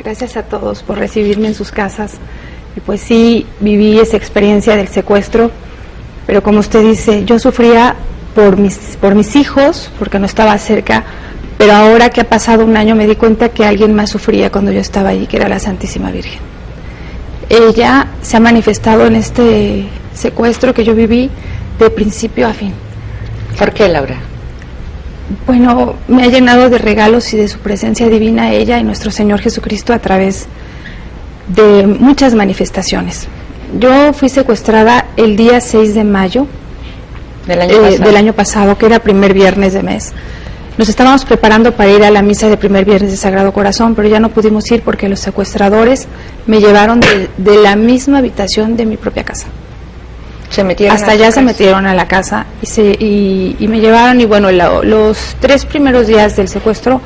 Gracias a todos por recibirme en sus casas. Y pues sí, viví esa experiencia del secuestro, pero como usted dice, yo sufría por mis hijos, porque no estaba cerca, pero ahora que ha pasado un año me di cuenta que alguien más sufría cuando yo estaba allí, que era la Santísima Virgen. Ella se ha manifestado en este secuestro que yo viví de principio a fin. ¿Por qué, Laura? Bueno, me ha llenado de regalos y de su presencia divina ella y nuestro Señor Jesucristo a través de muchas manifestaciones. Yo fui secuestrada el día 6 de mayo del año pasado, que era primer viernes de mes. Nos estábamos preparando para ir a la misa de primer viernes de Sagrado Corazón, pero ya no pudimos ir porque los secuestradores me llevaron de la misma habitación de mi propia casa. Se metieron hasta allá, se metieron a la casa y me llevaron. Y bueno, los 3 primeros días del secuestro,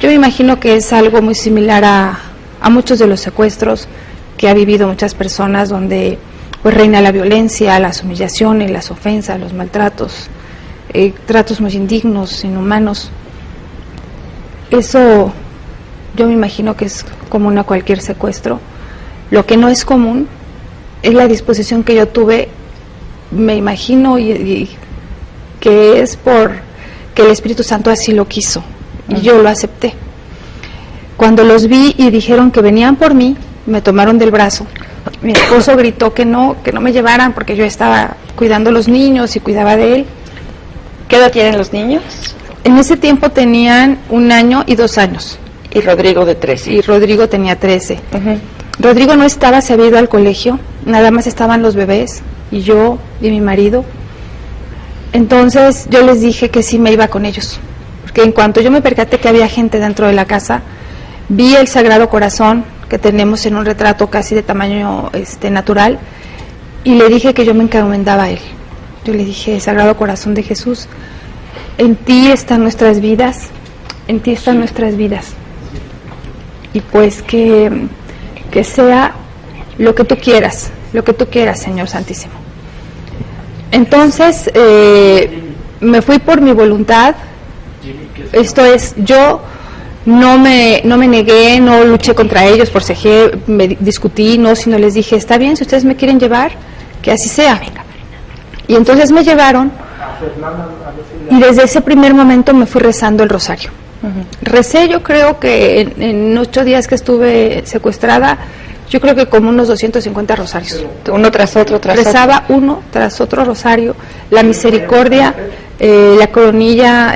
yo me imagino que es algo muy similar a muchos de los secuestros que ha vivido muchas personas, donde pues reina la violencia, las humillaciones, las ofensas, los maltratos, tratos muy indignos, inhumanos. Eso yo me imagino que es común a cualquier secuestro. Lo que no es común es la disposición que yo tuve, me imagino, y que es por que el Espíritu Santo así lo quiso, y yo lo acepté. Cuando los vi y dijeron que venían por mí, me tomaron del brazo. Mi esposo gritó que no me llevaran porque yo estaba cuidando a los niños y cuidaba de él. ¿Qué edad tienen los niños? En ese tiempo tenían 1 año y 2 años. Y Rodrigo de 13. Y Rodrigo tenía 13. Rodrigo no estaba, se había ido al colegio, nada más estaban los bebés y yo y mi marido. Entonces yo les dije que sí me iba con ellos, porque en cuanto yo me percaté que había gente dentro de la casa, vi el Sagrado Corazón que tenemos en un retrato casi de tamaño natural, y le dije que yo me encomendaba a él. Yo le dije: Sagrado Corazón de Jesús, en ti están nuestras vidas, en ti están nuestras vidas, y pues que sea lo que tú quieras, Señor Santísimo. Entonces me fui por mi voluntad. Esto es, yo no me negué, no luché contra ellos, forcejé, me discutí, no, sino les dije: está bien, si ustedes me quieren llevar, que así sea. Y entonces me llevaron, y desde ese primer momento me fui rezando el rosario. Recé, yo creo que en 8 días que estuve secuestrada, yo creo que como unos 250 rosarios. Uno tras otro, Rezaba uno tras otro rosario, la misericordia, la coronilla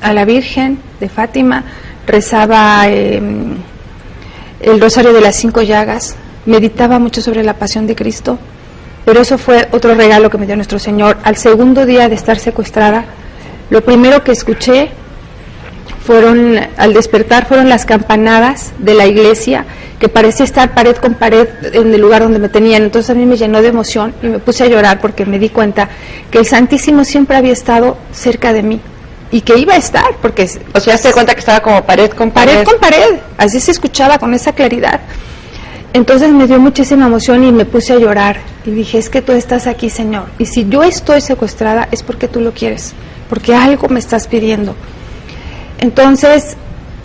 a la Virgen de Fátima, rezaba el rosario de las 5 llagas, meditaba mucho sobre la pasión de Cristo. Pero eso fue otro regalo que me dio nuestro Señor. Al segundo día de estar secuestrada, lo primero que escuché al despertar, fueron las campanadas de la iglesia, que parecía estar pared con pared en el lugar donde me tenían. Entonces a mí me llenó de emoción y me puse a llorar, porque me di cuenta que el Santísimo siempre había estado cerca de mí y que iba a estar, porque... O sea, se da cuenta que estaba como pared con pared. Pared con pared, así se escuchaba con esa claridad. Entonces me dio muchísima emoción y me puse a llorar y dije: es que tú estás aquí, Señor, y si yo estoy secuestrada es porque tú lo quieres, porque algo me estás pidiendo. Entonces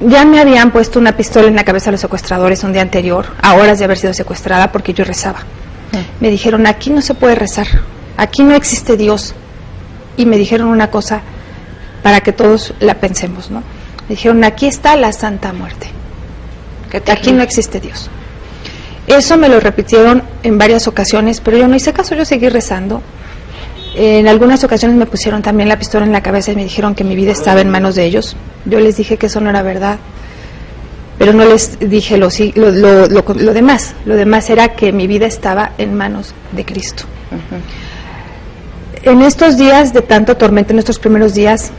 ya me habían puesto una pistola en la cabeza a los secuestradores un día anterior, a horas de haber sido secuestrada, porque yo rezaba. Me dijeron: aquí no se puede rezar, aquí no existe Dios. Y me dijeron una cosa para que todos la pensemos, ¿no? Me dijeron: aquí está la Santa Muerte, que aquí no existe Dios. Eso me lo repitieron en varias ocasiones, pero yo no hice caso, yo seguí rezando. En algunas ocasiones me pusieron también la pistola en la cabeza y me dijeron que mi vida estaba en manos de ellos. Yo les dije que eso no era verdad, pero no les dije lo demás. Lo demás era que mi vida estaba en manos de Cristo. En estos días de tanto tormento, en estos primeros días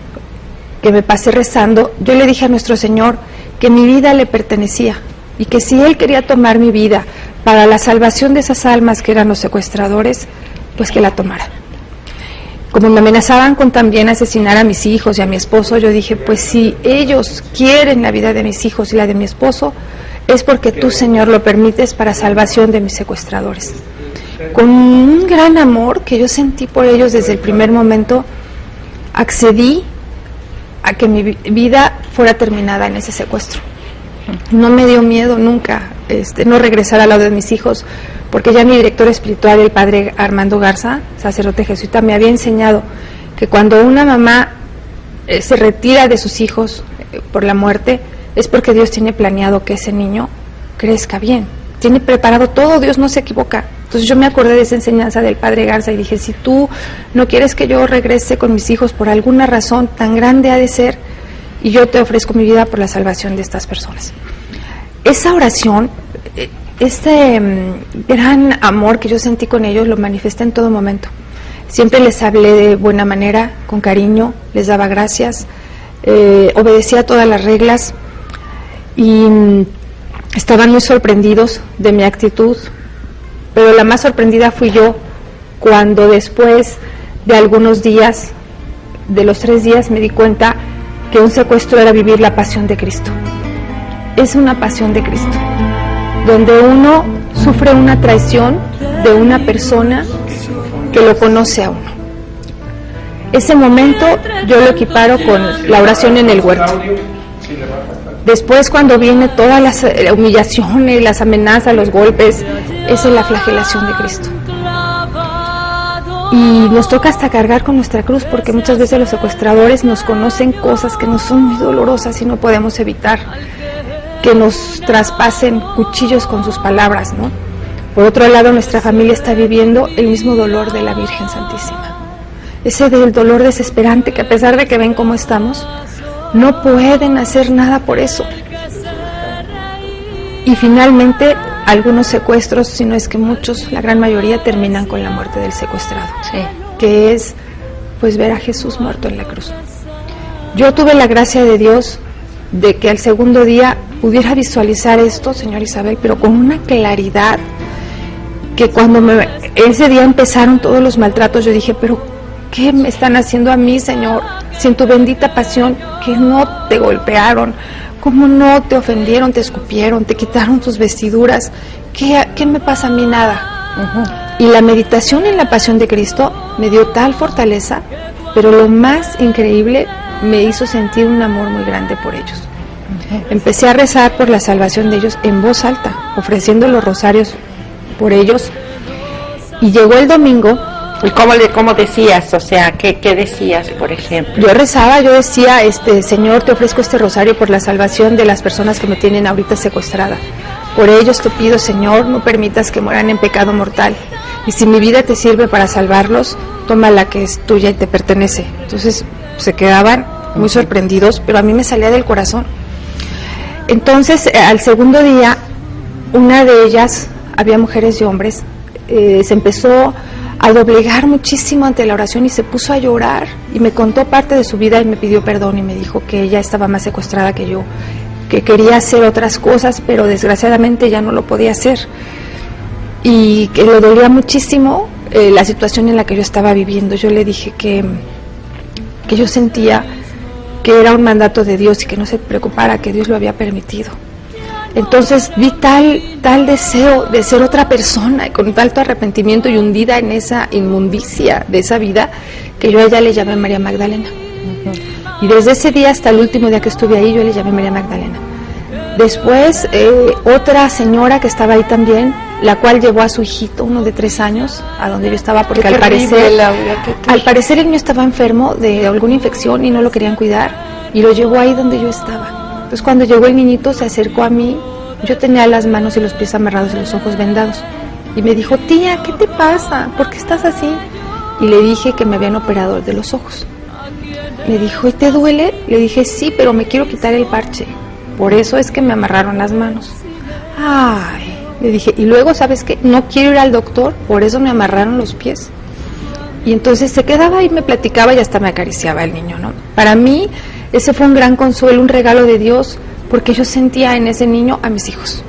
que me pasé rezando, yo le dije a nuestro Señor que mi vida le pertenecía, y que si Él quería tomar mi vida para la salvación de esas almas que eran los secuestradores, pues que la tomara. Como me amenazaban con también asesinar a mis hijos y a mi esposo, yo dije: pues si ellos quieren la vida de mis hijos y la de mi esposo, es porque tú, Señor, lo permites para salvación de mis secuestradores. Con un gran amor que yo sentí por ellos desde el primer momento, accedí a que mi vida fuera terminada en ese secuestro. No me dio miedo nunca no regresar al lado de mis hijos, porque ya mi director espiritual, el padre Armando Garza, sacerdote jesuita, me había enseñado que cuando una mamá se retira de sus hijos por la muerte, es porque Dios tiene planeado que ese niño crezca bien, tiene preparado todo, Dios no se equivoca. Entonces yo me acordé de esa enseñanza del padre Garza y dije, si tú no quieres que yo regrese con mis hijos por alguna razón tan grande ha de ser, y yo te ofrezco mi vida por la salvación de estas personas. Esa oración, gran amor que yo sentí con ellos, lo manifesté en todo momento. Siempre les hablé de buena manera, con cariño, les daba gracias, obedecía todas las reglas y estaban muy sorprendidos de mi actitud, pero la más sorprendida fui yo cuando después de algunos días, de los 3 días, me di cuenta que un secuestro era vivir la pasión de Cristo. Es una pasión de Cristo, donde uno sufre una traición de una persona que lo conoce a uno. Ese momento yo lo equiparo con la oración en el huerto. Después, cuando viene todas las humillaciones, las amenazas, los golpes, esa es la flagelación de Cristo. Y nos toca hasta cargar con nuestra cruz, porque muchas veces los secuestradores nos conocen cosas que nos son muy dolorosas y no podemos evitar que nos traspasen cuchillos con sus palabras, ¿no? Por otro lado, nuestra familia está viviendo el mismo dolor de la Virgen Santísima. Ese del dolor desesperante que, a pesar de que ven cómo estamos, no pueden hacer nada por eso. Y finalmente, algunos secuestros, si no es que muchos, la gran mayoría, terminan con la muerte del secuestrado, Sí. que es pues ver a Jesús muerto en la cruz. Yo tuve la gracia de Dios de que al segundo día pudiera visualizar esto, señor Isabel, pero con una claridad que cuando ese día empezaron todos los maltratos, yo dije, pero ¿qué me están haciendo a mí, Señor? Si en tu bendita pasión que no te golpearon, ¿cómo no te ofendieron, te escupieron, te quitaron tus vestiduras? ¿Qué me pasa a mí? Nada. Y la meditación en la pasión de Cristo me dio tal fortaleza, pero lo más increíble, me hizo sentir un amor muy grande por ellos. Empecé a rezar por la salvación de ellos en voz alta, ofreciendo los rosarios por ellos. Y llegó el domingo. ¿Y cómo decías? O sea, ¿qué decías, por ejemplo? Yo rezaba, yo decía, Señor, te ofrezco este rosario por la salvación de las personas que me tienen ahorita secuestrada. Por ellos te pido, Señor, no permitas que mueran en pecado mortal. Y si mi vida te sirve para salvarlos, toma la que es tuya y te pertenece. Entonces se quedaban muy sorprendidos, pero a mí me salía del corazón. Entonces, al segundo día, una de ellas, había mujeres y hombres, se empezó a doblegar muchísimo ante la oración y se puso a llorar y me contó parte de su vida y me pidió perdón y me dijo que ella estaba más secuestrada que yo, que quería hacer otras cosas, pero desgraciadamente ya no lo podía hacer y que le dolía muchísimo la situación en la que yo estaba viviendo. Yo le dije que yo sentía que era un mandato de Dios y que no se preocupara, que Dios lo había permitido. Entonces vi tal deseo de ser otra persona, y con tanto arrepentimiento y hundida en esa inmundicia de esa vida, que yo a ella le llamé María Magdalena. Y desde ese día hasta el último día que estuve ahí, yo le llamé María Magdalena. Después, otra señora que estaba ahí también, la cual llevó a su hijito, uno de 3 años, a donde yo estaba, porque al parecer el niño estaba enfermo de alguna infección y no lo querían cuidar, y lo llevó ahí donde yo estaba. Entonces cuando llegó el niñito se acercó a mí, yo tenía las manos y los pies amarrados y los ojos vendados, y me dijo, tía, ¿qué te pasa? ¿Por qué estás así? Y le dije que me habían operado de los ojos. Me dijo, ¿y te duele? Le dije, sí, pero me quiero quitar el parche, por eso es que me amarraron las manos. Ay, le dije, y luego, ¿sabes qué? No quiero ir al doctor, por eso me amarraron los pies. Y entonces se quedaba ahí, me platicaba y hasta me acariciaba el niño, ¿no? Para mí, ese fue un gran consuelo, un regalo de Dios, porque yo sentía en ese niño a mis hijos.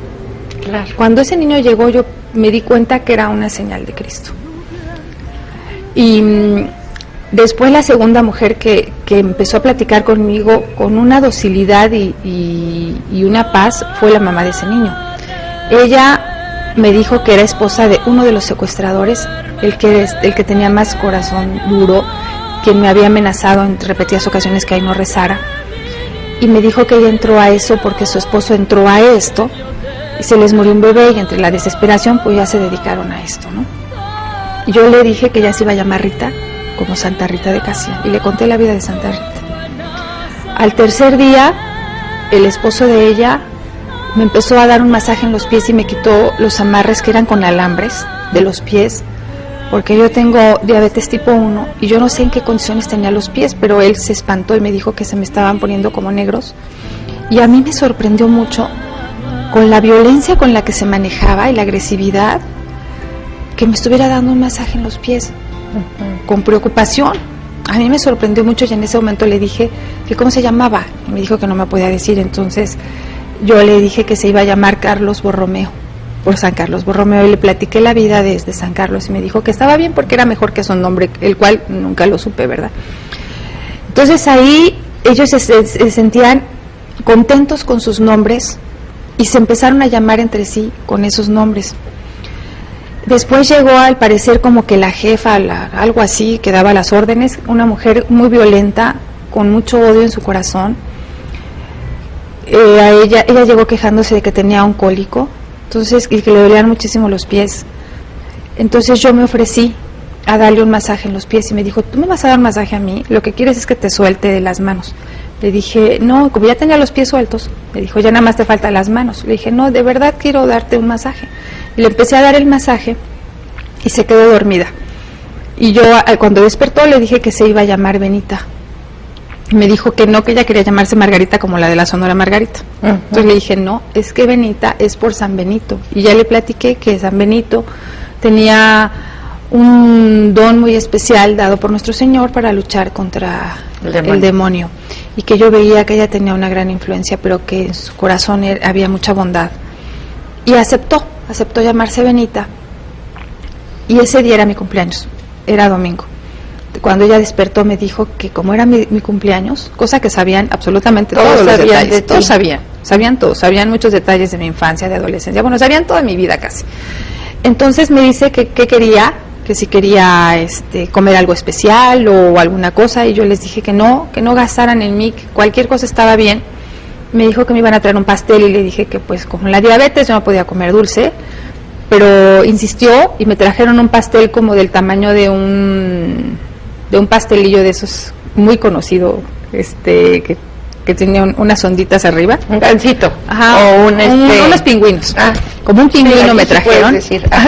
Claro. Cuando ese niño llegó, yo me di cuenta que era una señal de Cristo. Y después la segunda mujer que empezó a platicar conmigo con una docilidad y una paz fue la mamá de ese niño. Ella me dijo que era esposa de uno de los secuestradores, el que tenía más corazón duro, quien me había amenazado en repetidas ocasiones que ahí no rezara, y me dijo que ella entró a eso porque su esposo entró a esto y se les murió un bebé y entre la desesperación pues ya se dedicaron a esto, ¿no? Y yo le dije que ella se iba a llamar Rita, como Santa Rita de Casia, y le conté la vida de Santa Rita. Al tercer día, el esposo de ella me empezó a dar un masaje en los pies y me quitó los amarres que eran con alambres de los pies, porque yo tengo diabetes tipo 1 y yo no sé en qué condiciones tenía los pies, pero él se espantó y me dijo que se me estaban poniendo como negros. Y a mí me sorprendió mucho con la violencia con la que se manejaba y la agresividad, que me estuviera dando un masaje en los pies, con preocupación. A mí me sorprendió mucho y en ese momento le dije que cómo se llamaba, y me dijo que no me podía decir. Entonces yo le dije que se iba a llamar Carlos Borromeo, por San Carlos Borromeo, y le platiqué la vida de San Carlos y me dijo que estaba bien porque era mejor que su nombre, el cual nunca lo supe, ¿verdad? Entonces ahí ellos se sentían contentos con sus nombres y se empezaron a llamar entre sí con esos nombres. Después llegó, al parecer, como que la jefa, algo así, que daba las órdenes, una mujer muy violenta, con mucho odio en su corazón. Ella llegó quejándose de que tenía un cólico, entonces, y que le dolían muchísimo los pies. Entonces yo me ofrecí a darle un masaje en los pies y me dijo, ¿tú me vas a dar un masaje a mí? Lo que quieres es que te suelte de las manos. Le dije, no, como ya tenía los pies sueltos, me dijo, ya nada más te faltan las manos. Le dije, no, de verdad quiero darte un masaje. Y le empecé a dar el masaje y se quedó dormida. Y yo, cuando despertó, le dije que se iba a llamar Benita. Y me dijo que no, que ella quería llamarse Margarita, como la de la Sonora Margarita. Entonces le dije, no, es que Benita es por San Benito. Y ya le platiqué que San Benito tenía un don muy especial dado por nuestro Señor para luchar contra el demonio. Y que yo veía que ella tenía una gran influencia, pero que en su corazón había mucha bondad. Y aceptó llamarse Benita. Y ese día era mi cumpleaños, era domingo. Cuando ella despertó me dijo que como era mi cumpleaños, cosa que sabían absolutamente todos los detalles, todos sabían todos, sabían muchos detalles de mi infancia, de adolescencia, bueno, sabían toda mi vida casi. Entonces me dice que quería, que si quería comer algo especial o alguna cosa, y yo les dije que no gastaran en mí, que cualquier cosa estaba bien. Me dijo que me iban a traer un pastel y le dije que pues con la diabetes yo no podía comer dulce, pero insistió y me trajeron un pastel como del tamaño de un pastelillo de esos muy conocido, que tenía unas onditas arriba, un gansito, o unos pingüinos, como un pingüino sí, me trajeron,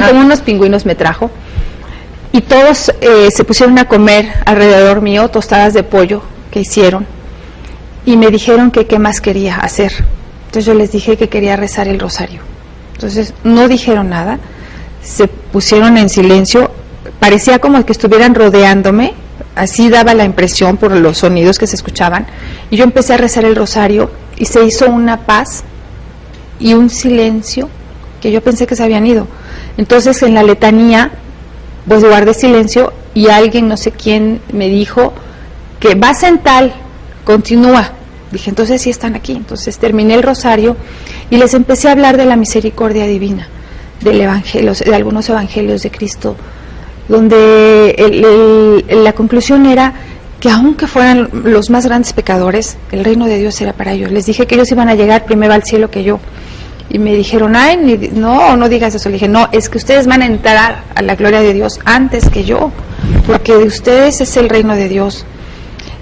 como unos pingüinos me trajo, y todos se pusieron a comer alrededor mío tostadas de pollo que hicieron, y me dijeron que qué más quería hacer. Entonces yo les dije que quería rezar el rosario. Entonces no dijeron nada, se pusieron en silencio, parecía como que estuvieran rodeándome, así daba la impresión por los sonidos que se escuchaban, y yo empecé a rezar el rosario y se hizo una paz y un silencio que yo pensé que se habían ido. Entonces en la letanía pues guardé silencio y alguien, no sé quién, me dijo que vas en tal, continúa. Dije, entonces sí están aquí. Entonces terminé el rosario y les empecé a hablar de la misericordia divina, del evangelio, de algunos evangelios de Cristo, donde la conclusión era que aunque fueran los más grandes pecadores, el reino de Dios era para ellos. Les dije que ellos iban a llegar primero al cielo que yo. Y me dijeron, ay, no digas eso. Le dije, no, es que ustedes van a entrar a la gloria de Dios antes que yo, porque de ustedes es el reino de Dios.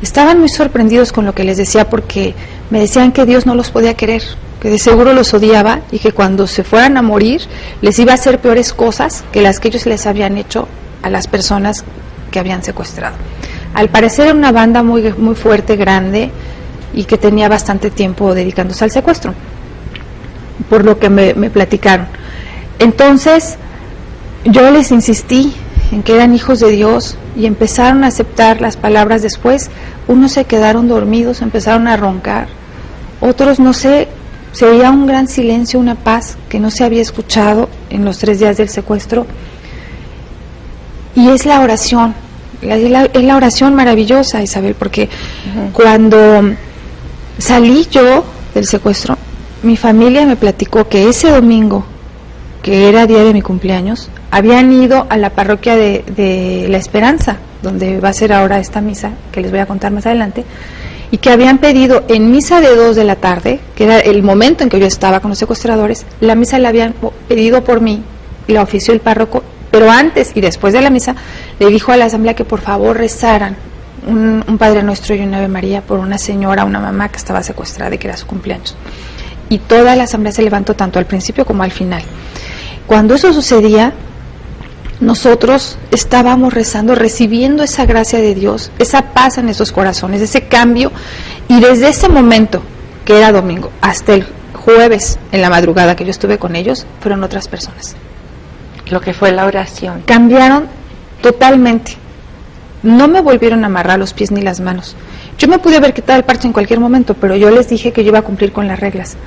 Estaban muy sorprendidos con lo que les decía, porque me decían que Dios no los podía querer, que de seguro los odiaba y que cuando se fueran a morir les iba a hacer peores cosas que las que ellos les habían hecho a las personas que habían secuestrado. Al parecer era una banda muy, muy fuerte, grande, y que tenía bastante tiempo dedicándose al secuestro, por lo que me platicaron. Entonces yo les insistí en que eran hijos de Dios y empezaron a aceptar las palabras. Después unos se quedaron dormidos, empezaron a roncar, otros no sé, se oía un gran silencio, una paz que no se había escuchado en los 3 días del secuestro. Y es la oración, es la oración maravillosa, Isabel, porque cuando salí yo del secuestro, mi familia me platicó que ese domingo, que era día de mi cumpleaños, habían ido a la parroquia de La Esperanza, donde va a ser ahora esta misa, que les voy a contar más adelante, y que habían pedido en misa de 2 de la tarde, que era el momento en que yo estaba con los secuestradores, la misa la habían pedido por mí, y la ofició el párroco, pero antes y después de la misa le dijo a la asamblea que por favor rezaran un Padre Nuestro y una Ave María por una señora, una mamá que estaba secuestrada y que era su cumpleaños. Y toda la asamblea se levantó tanto al principio como al final. Cuando eso sucedía, nosotros estábamos rezando, recibiendo esa gracia de Dios, esa paz en nuestros corazones, ese cambio, y desde ese momento, que era domingo, hasta el jueves en la madrugada que yo estuve con ellos, fueron otras personas. Lo que fue la oración. Cambiaron totalmente. No me volvieron a amarrar los pies ni las manos. Yo me pude haber quitado el parche en cualquier momento, pero yo les dije que yo iba a cumplir con las reglas.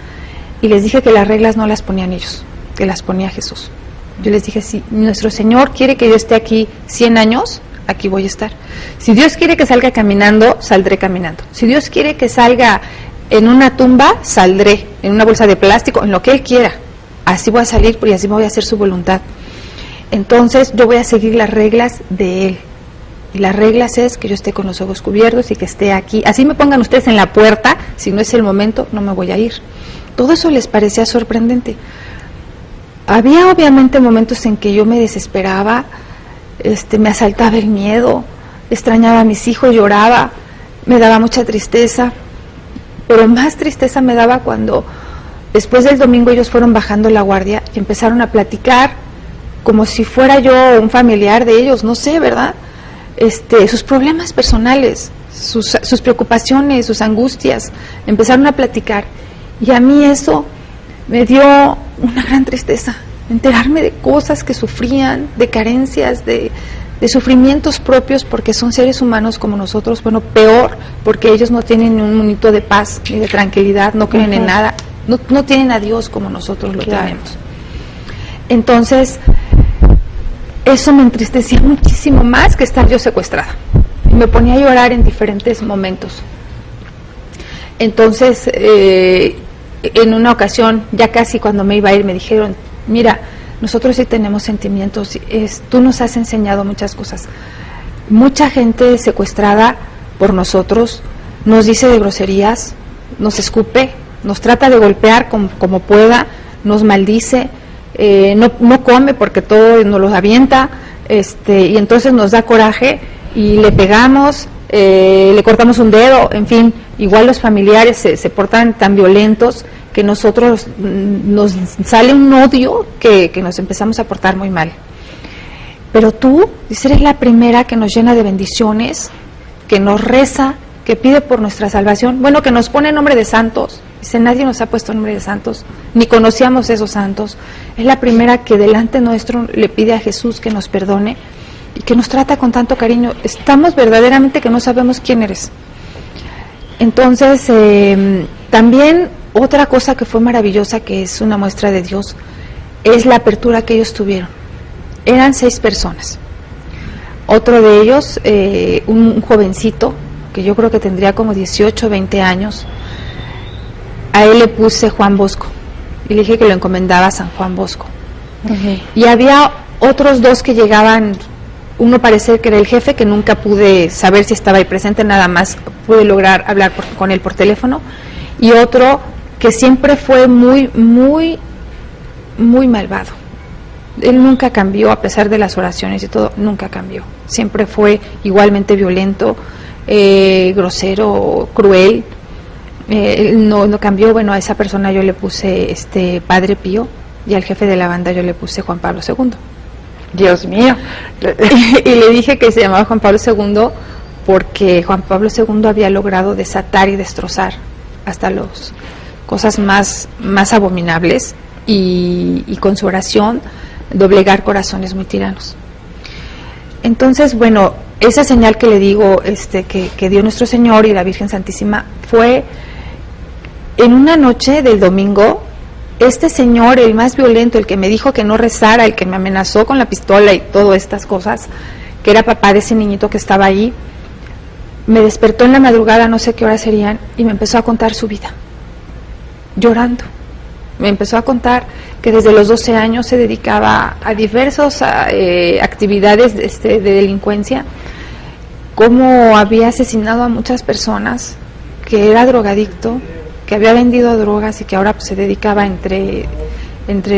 Y les dije que las reglas no las ponían ellos, que las ponía Jesús. Yo les dije, si nuestro Señor quiere que yo esté aquí 100 años, aquí voy a estar. Si Dios quiere que salga caminando, saldré caminando. Si Dios quiere que salga en una tumba, saldré, en una bolsa de plástico, en lo que Él quiera. Así voy a salir y así voy a hacer su voluntad. Entonces yo voy a seguir las reglas de Él. Y las reglas es que yo esté con los ojos cubiertos y que esté aquí. Así me pongan ustedes en la puerta, si no es el momento, no me voy a ir. Todo eso les parecía sorprendente. Había obviamente momentos en que yo me desesperaba, me asaltaba el miedo, extrañaba a mis hijos, lloraba, me daba mucha tristeza, pero más tristeza me daba cuando después del domingo ellos fueron bajando la guardia y empezaron a platicar como si fuera yo un familiar de ellos, no sé, ¿verdad? Sus problemas personales, sus preocupaciones, sus angustias, empezaron a platicar, y a mí eso me dio una gran tristeza, enterarme de cosas que sufrían, de carencias, de sufrimientos propios, porque son seres humanos como nosotros, bueno, peor, porque ellos no tienen ni un minuto de paz ni de tranquilidad, no creen en nada, no tienen a Dios como nosotros lo tenemos. Entonces, eso me entristecía muchísimo más que estar yo secuestrada. Y me ponía a llorar en diferentes momentos. Entonces, en una ocasión, ya casi cuando me iba a ir, me dijeron, mira, nosotros sí tenemos sentimientos, tú nos has enseñado muchas cosas. Mucha gente secuestrada por nosotros nos dice de groserías, nos escupe, nos trata de golpear como pueda, nos maldice, no come porque todo nos lo avienta, y entonces nos da coraje y le pegamos, le cortamos un dedo, en fin, igual los familiares se portan tan violentos que nosotros nos sale un odio que nos empezamos a portar muy mal. Pero tú, dice, eres la primera que nos llena de bendiciones, que nos reza, que pide por nuestra salvación, bueno, que nos pone nombre de santos. Dice, nadie nos ha puesto nombre de santos, ni conocíamos esos santos. Es la primera que delante nuestro le pide a Jesús que nos perdone y que nos trata con tanto cariño. Estamos verdaderamente que no sabemos quién eres. Entonces, también otra cosa que fue maravillosa, que es una muestra de Dios, es la apertura que ellos tuvieron. Eran 6 personas. Otro de ellos, un jovencito, que yo creo que tendría como 18 o 20 años, a él le puse Juan Bosco, y le dije que lo encomendaba a San Juan Bosco. Y había otros 2 que llegaban, uno parece que era el jefe, que nunca pude saber si estaba ahí presente, nada más pude lograr hablar con él por teléfono, y otro que siempre fue muy, muy, muy malvado. Él nunca cambió, a pesar de las oraciones y todo, nunca cambió. Siempre fue igualmente violento, grosero, cruel. No cambió. Bueno, a esa persona yo le puse Padre Pío, y al jefe de la banda yo le puse Juan Pablo II. Dios mío. Y le dije que se llamaba Juan Pablo II porque Juan Pablo II había logrado desatar y destrozar hasta las cosas más abominables, y con su oración doblegar corazones muy tiranos. Entonces, bueno, esa señal que le digo, que dio nuestro Señor y la Virgen Santísima, fue en una noche del domingo. Este señor, el más violento, el que me dijo que no rezara, el que me amenazó con la pistola y todas estas cosas, que era papá de ese niñito que estaba ahí, me despertó en la madrugada, no sé qué horas serían, y me empezó a contar su vida, llorando. Me empezó a contar que desde los 12 años se dedicaba a diversas actividades de delincuencia, cómo había asesinado a muchas personas, que era drogadicto, que había vendido drogas y que ahora pues, se dedicaba entre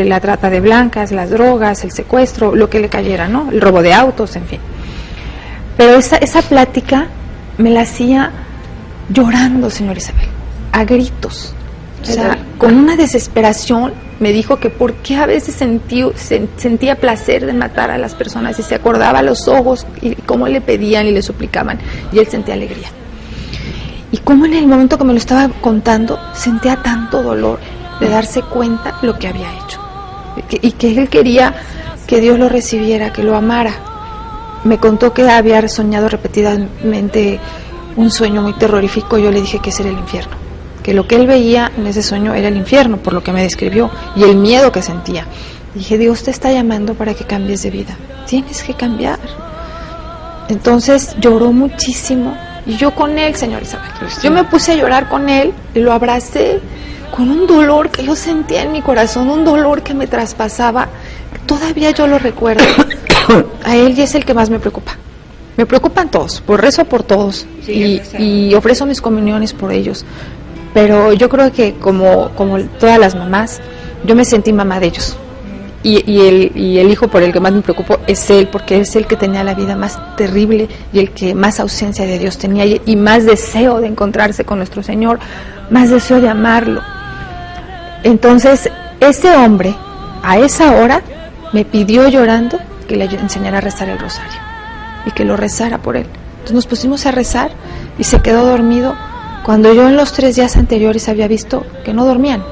la trata de blancas, las drogas, el secuestro, lo que le cayera, ¿no? El robo de autos, en fin. Pero esa plática me la hacía llorando, señor Isabel, a gritos. O sea, con una desesperación me dijo que por qué a veces sentía placer de matar a las personas y se acordaba los ojos y cómo le pedían y le suplicaban y él sentía alegría. Y cómo en el momento que me lo estaba contando sentía tanto dolor de darse cuenta lo que había hecho y que él quería que Dios lo recibiera, que lo amara. Me contó que había soñado repetidamente un sueño muy terrorífico. Yo le dije que ese era el infierno, que lo que él veía en ese sueño era el infierno, por lo que me describió, y el miedo que sentía. Dije, Dios te está llamando para que cambies de vida, tienes que cambiar. Entonces lloró muchísimo, y yo con él, señor Isabel, yo me puse a llorar con él, y lo abracé con un dolor que yo sentía en mi corazón, un dolor que me traspasaba, todavía yo lo recuerdo. A él y es el que más me preocupa. Me preocupan todos, por rezo por todos, sí, y ofrezco mis comuniones por ellos. Pero yo creo que como todas las mamás, yo me sentí mamá de ellos. Y el hijo por el que más me preocupo es él, porque es el que tenía la vida más terrible y el que más ausencia de Dios tenía y más deseo de encontrarse con nuestro Señor, más deseo de amarlo. Entonces, ese hombre, a esa hora, me pidió llorando que le enseñara a rezar el rosario y que lo rezara por él. Entonces nos pusimos a rezar y se quedó dormido cuando yo en los 3 días anteriores había visto que no dormían.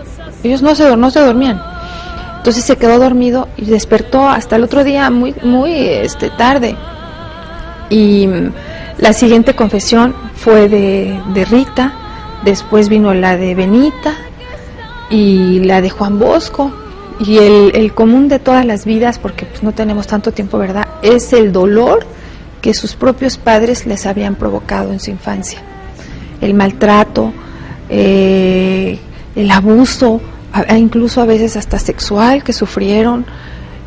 Ellos no se dormían. Entonces se quedó dormido y despertó hasta el otro día muy tarde. Y la siguiente confesión fue de Rita, después vino la de Benita y la de Juan Bosco. Y el común de todas las vidas, porque pues no tenemos tanto tiempo, ¿verdad?, es el dolor que sus propios padres les habían provocado en su infancia. El maltrato, el abuso, incluso a veces hasta sexual que sufrieron,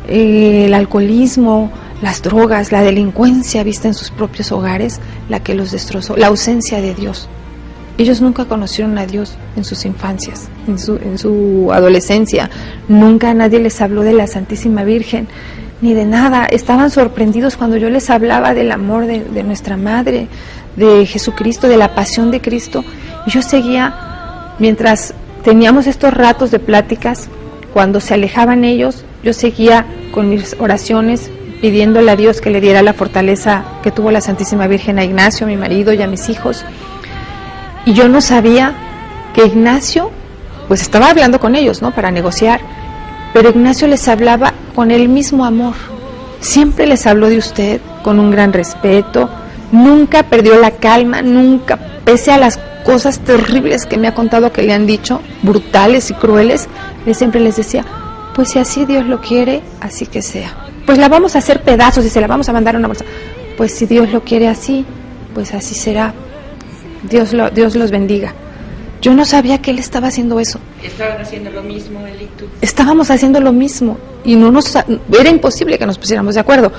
el alcoholismo, las drogas, la delincuencia vista en sus propios hogares, la que los destrozó, la ausencia de Dios. Ellos nunca conocieron a Dios en sus infancias, en su adolescencia. Nunca nadie les habló de la Santísima Virgen, ni de nada. Estaban sorprendidos cuando yo les hablaba del amor de nuestra Madre, de Jesucristo, de la pasión de Cristo. Y yo seguía, mientras teníamos estos ratos de pláticas, cuando se alejaban ellos, yo seguía con mis oraciones, pidiéndole a Dios que le diera la fortaleza que tuvo la Santísima Virgen a Ignacio, a mi marido y a mis hijos. Y yo no sabía que Ignacio, pues estaba hablando con ellos, ¿no?, para negociar, pero Ignacio les hablaba con el mismo amor. Siempre les habló de usted con un gran respeto, nunca perdió la calma, nunca, pese a las cosas terribles que me ha contado que le han dicho, brutales y crueles, él siempre les decía, pues si así Dios lo quiere, así que sea. Pues la vamos a hacer pedazos y se la vamos a mandar a una bolsa. Pues si Dios lo quiere así, pues así será. Dios los bendiga. Yo no sabía que él estaba haciendo eso. Estaban haciendo lo mismo él y tú. Estábamos haciendo lo mismo y era imposible que nos pusiéramos de acuerdo,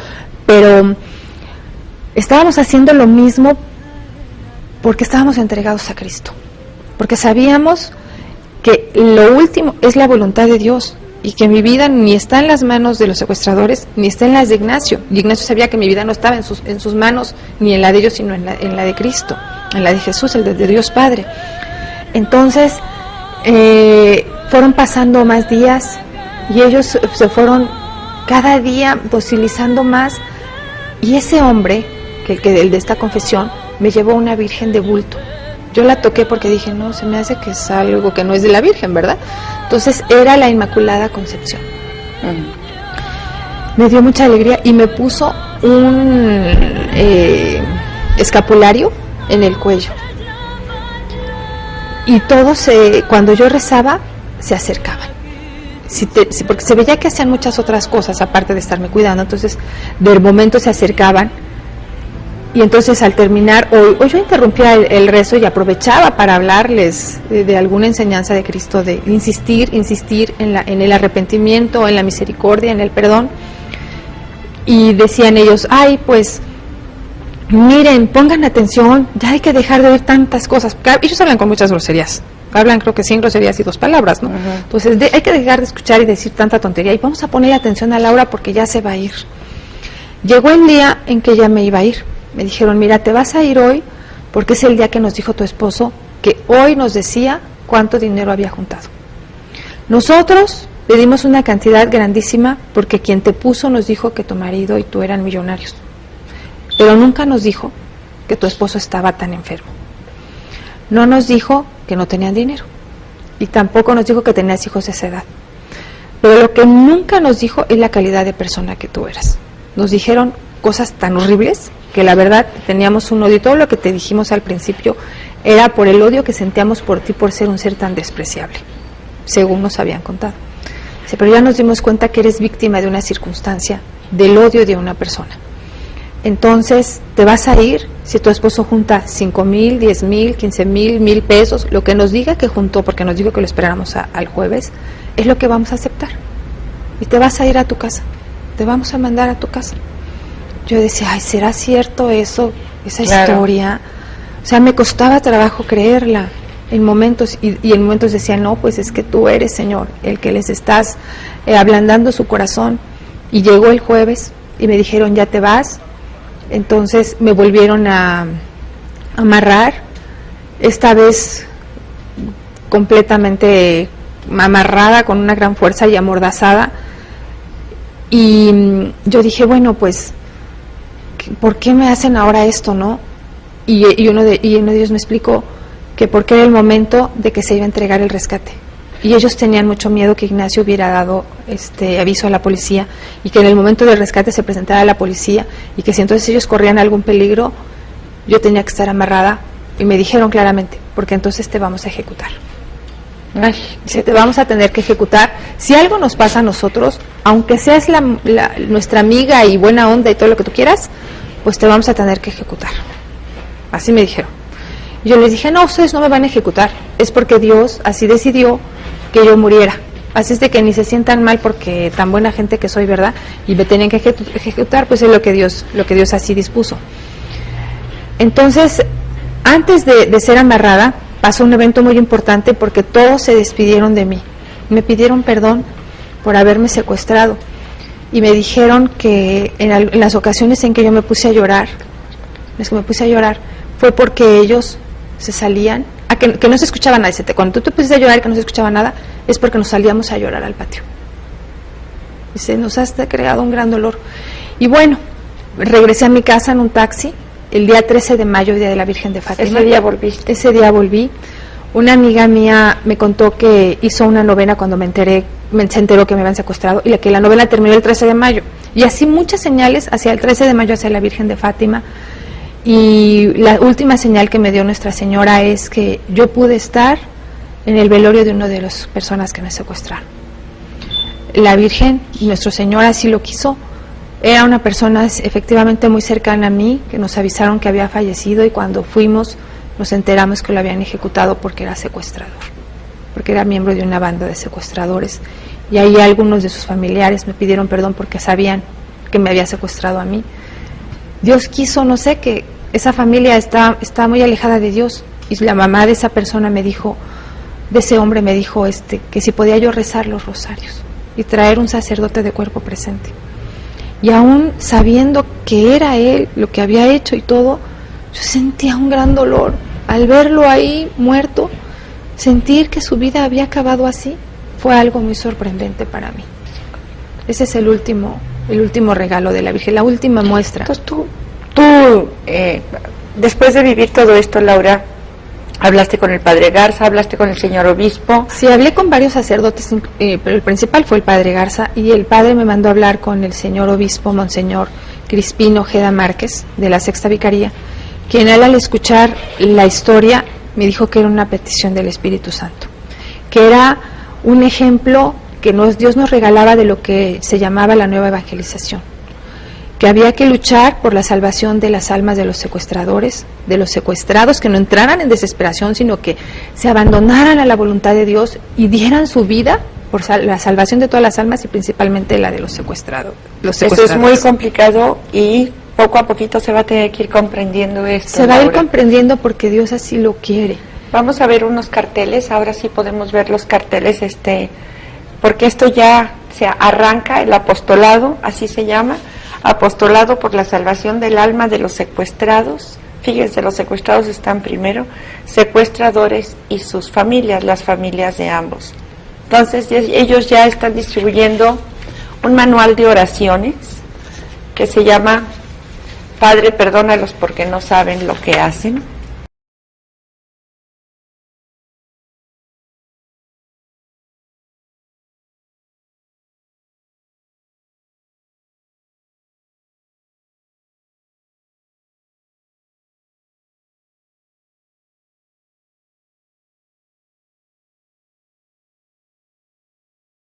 pero estábamos haciendo lo mismo porque estábamos entregados a Cristo, porque sabíamos que lo último es la voluntad de Dios y que mi vida ni está en las manos de los secuestradores ni está en las de Ignacio. Y Ignacio sabía que mi vida no estaba en sus manos ni en la de ellos, sino en la de Cristo, en la de Jesús, el de Dios Padre. Entonces fueron pasando más días y ellos se fueron cada día docilizando más, y ese hombre, el de esta confesión, me llevó una virgen de bulto. Yo la toqué porque dije, no, se me hace que es algo que no es de la Virgen, ¿verdad? Entonces era la Inmaculada Concepción. Me dio mucha alegría y me puso un escapulario en el cuello. Y todos, cuando yo rezaba, se acercaban. Porque se veía que hacían muchas otras cosas, aparte de estarme cuidando. Entonces, de momento se acercaban. Y entonces al terminar, o yo interrumpía el rezo y aprovechaba para hablarles de alguna enseñanza de Cristo, de insistir en el arrepentimiento, en la misericordia, en el perdón. Y decían ellos, ay, pues miren, pongan atención, ya hay que dejar de oír tantas cosas. Ellos hablan con muchas groserías, hablan creo que 100 groserías y 2 palabras, ¿no? Entonces hay que dejar de escuchar y decir tanta tontería y vamos a poner atención a Laura porque ya se va a ir. Llegó el día en que ya me iba a ir. Me dijeron, mira, te vas a ir hoy porque es el día que nos dijo tu esposo que hoy nos decía cuánto dinero había juntado. Nosotros le dimos una cantidad grandísima porque quien te puso nos dijo que tu marido y tú eran millonarios, pero nunca nos dijo que tu esposo estaba tan enfermo. No nos dijo que no tenían dinero y tampoco nos dijo que tenías hijos de esa edad, pero lo que nunca nos dijo es la calidad de persona que tú eras. Nos dijeron cosas tan horribles que la verdad teníamos un odio, y todo lo que te dijimos al principio era por el odio que sentíamos por ti por ser un ser tan despreciable, según nos habían contado. Sí, pero ya nos dimos cuenta que eres víctima de una circunstancia, del odio de una persona. Entonces te vas a ir si tu esposo junta 5,000, 10,000, 15,000, 1,000 pesos, lo que nos diga que juntó, porque nos dijo que lo esperáramos al jueves, es lo que vamos a aceptar. Y te vas a ir a tu casa, te vamos a mandar a tu casa. Yo decía, ay, ¿será cierto eso, esa historia? O sea, me costaba trabajo creerla en momentos, y en momentos decía, no, pues es que tú eres, Señor, el que les estás ablandando su corazón. Y llegó el jueves y me dijeron, ya te vas. Entonces me volvieron a amarrar, esta vez completamente amarrada con una gran fuerza y amordazada. Y yo dije, bueno, pues, ¿por qué me hacen ahora esto, no? Y uno de ellos me explicó que porque era el momento de que se iba a entregar el rescate. Y ellos tenían mucho miedo que Ignacio hubiera dado aviso a la policía y que en el momento del rescate se presentara la policía y que si entonces ellos corrían algún peligro, yo tenía que estar amarrada. Y me dijeron claramente, porque entonces te vamos a ejecutar. Ay, te vamos a tener que ejecutar. Si algo nos pasa a nosotros, aunque seas nuestra amiga y buena onda y todo lo que tú quieras, pues te vamos a tener que ejecutar. Así me dijeron. Yo les dije, no, ustedes no me van a ejecutar, es porque Dios así decidió que yo muriera. Así es de que ni se sientan mal porque tan buena gente que soy, ¿verdad? Y me tenían que ejecutar, pues es lo que Dios así dispuso. Entonces, antes de ser amarrada, pasó un evento muy importante porque todos se despidieron de mí. Me pidieron perdón por haberme secuestrado y me dijeron que en las ocasiones en que yo me puse a llorar, fue porque ellos se salían, que no se escuchaba nada. Cuando tú te pusiste a llorar y que no se escuchaba nada, es porque nos salíamos a llorar al patio. Y se nos ha creado un gran dolor. Y bueno, regresé a mi casa en un taxi, el día 13 de mayo, día de la Virgen de Fátima. ¿Ese día volviste? Ese día volví. Una amiga mía me contó que hizo una novena cuando se enteró que me habían secuestrado, y que la novena terminó el 13 de mayo. Y así muchas señales hacia el 13 de mayo, hacia la Virgen de Fátima. Y la última señal que me dio Nuestra Señora es que yo pude estar en el velorio de una de las personas que me secuestraron. La Virgen, Nuestro Señor así lo quiso. Era una persona efectivamente muy cercana a mí, que nos avisaron que había fallecido, y cuando fuimos nos enteramos que lo habían ejecutado porque era secuestrador, porque era miembro de una banda de secuestradores. Y ahí algunos de sus familiares me pidieron perdón porque sabían que me había secuestrado a mí. Dios quiso, no sé, que esa familia está muy alejada de Dios, y la mamá de esa persona me dijo, de ese hombre me dijo que si podía yo rezar los rosarios y traer un sacerdote de cuerpo presente. Y aún sabiendo que era él lo que había hecho y todo, yo sentía un gran dolor al verlo ahí muerto. Sentir que su vida había acabado así fue algo muy sorprendente para mí. Ese es el último regalo de la Virgen, la última muestra. Entonces tú después de vivir todo esto, Laura, hablaste con el padre Garza, hablaste con el señor obispo. Sí, hablé con varios sacerdotes, pero el principal fue el padre Garza, y el padre me mandó a hablar con el señor obispo, monseñor Crispino Ojeda Márquez, de la Sexta Vicaría, quien al escuchar la historia me dijo que era una petición del Espíritu Santo, que era un ejemplo que Dios nos regalaba de lo que se llamaba la nueva evangelización, que había que luchar por la salvación de las almas de los secuestradores, de los secuestrados, que no entraran en desesperación, sino que se abandonaran a la voluntad de Dios y dieran su vida por la salvación de todas las almas, y principalmente la de los secuestrados. Eso es muy complicado, y poco a poquito se va a tener que ir comprendiendo esto. Se va a ir Laura. comprendiendo porque Dios así lo quiere. Vamos a ver unos carteles, ahora sí podemos ver los carteles, porque esto ya se arranca, el apostolado, así se llama, apostolado por la salvación del alma de los secuestrados. Fíjense, los secuestrados están primero, secuestradores y sus familias, las familias de ambos. Entonces ellos ya están distribuyendo un manual de oraciones que se llama Padre, perdónalos porque no saben lo que hacen.